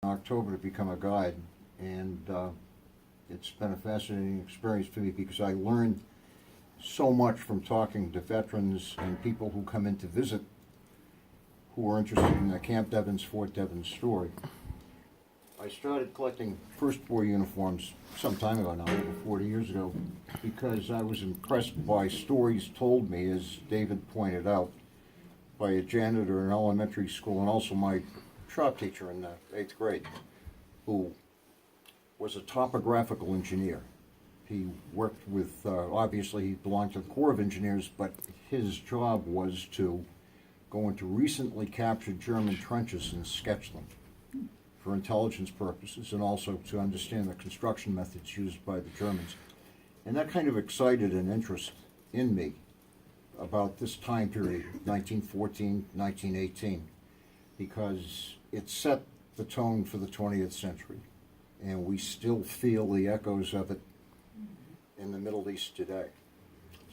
in October to become a guide, and it's been a fascinating experience for me because I learned so much from talking to veterans and people who come in to visit who are interested in the Camp Devens, Fort Devens story. I started collecting First War uniforms some time ago now, over 40 years ago, because I was impressed by stories told me, as David pointed out, by a janitor in elementary school and also my shop teacher in the 8th grade, who was a topographical engineer. He worked with, obviously he belonged to the Corps of Engineers, but his job was to go into recently captured German trenches and sketch them for intelligence purposes and also to understand the construction methods used by the Germans. And that kind of excited an interest in me about this time period, 1914, 1918, because it set the tone for the 20th century. And we still feel the echoes of it in the Middle East today.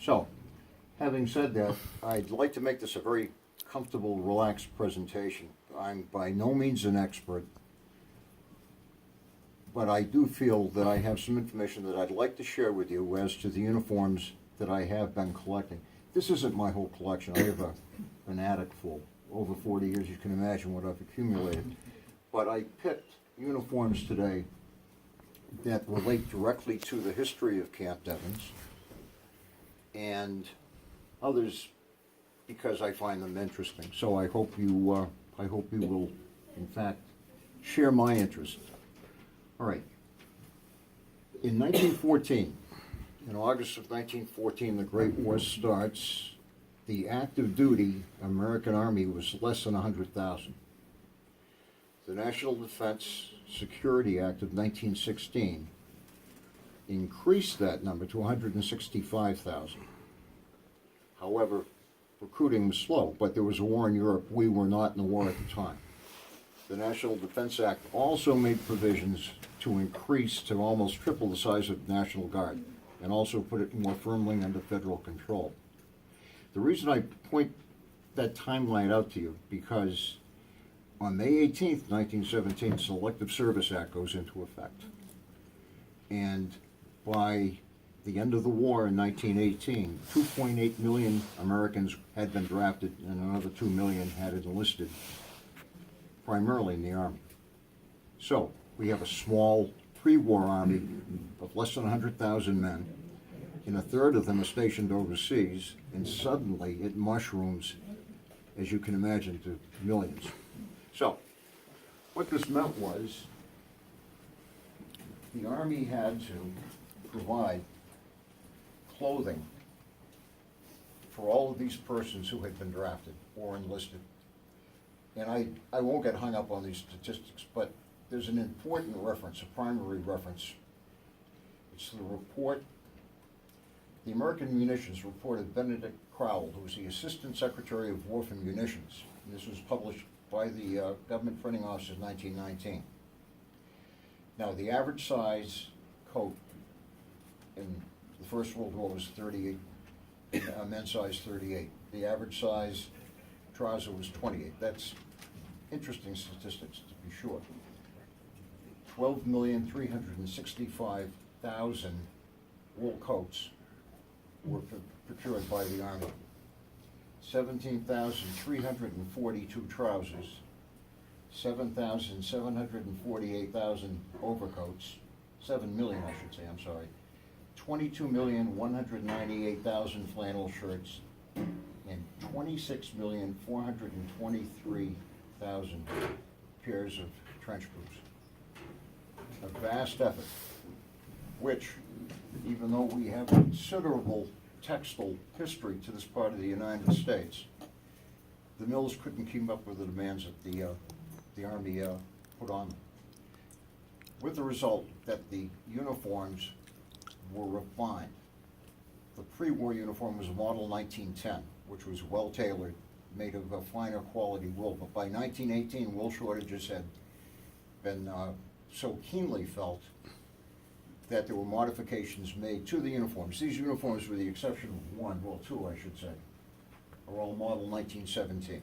So, having said that, I'd like to make this a very comfortable, relaxed presentation. I'm by no means an expert, but I do feel that I have some information that I'd like to share with you as to the uniforms that I have been collecting. This isn't my whole collection. I have an attic full. Over 40 years, you can imagine what I've accumulated. But I picked uniforms today that relate directly to the history of Camp Devens, and others because I find them interesting. So I hope you will, in fact, share my interest. All right. In 1914, in August of 1914, the Great War starts. The active duty American Army was less than 100,000. The National Defense Security Act of 1916 increased that number to 165,000. However, recruiting was slow, but there was a war in Europe. We were not in the war at the time. The National Defense Act also made provisions to increase to almost triple the size of the National Guard and also put it more firmly under federal control. The reason I point that timeline out to you because on May 18th, 1917, the Selective Service Act goes into effect. And by the end of the war in 1918, 2.8 million Americans had been drafted and another 2 million had enlisted, primarily in the Army. So we have a small pre-war Army of less than 100,000 men, and a third of them are stationed overseas, and suddenly it mushrooms, as you can imagine, to millions. So, what this meant was the Army had to provide clothing for all of these persons who had been drafted or enlisted. And I won't get hung up on these statistics, but there's an important reference, a primary reference. It's the report. The American Munitions reported Benedict Crowell, who was the Assistant Secretary of War for Munitions. And this was published by the Government Printing Office in 1919. Now, the average size coat in the First World War was 38, men's size 38. The average size trouser was 28. That's interesting statistics, to be sure. 12,365,000 wool coats were procured by the Army. 17,342 trousers, 7,748,000 overcoats, 7 million I should say, I'm sorry, 22,198,000 flannel shirts, and 26,423,000 pairs of trench boots. A vast effort, which, even though we have considerable textile history to this part of the United States, the mills couldn't keep up with the demands that the Army put on them. With the result that the uniforms were refined. The pre-war uniform was a model 1910, which was well tailored, made of a finer quality wool. But by 1918, wool shortages had been so keenly felt that there were modifications made to the uniforms. These uniforms, with the exception of one, well, two I should say, are all model 1917.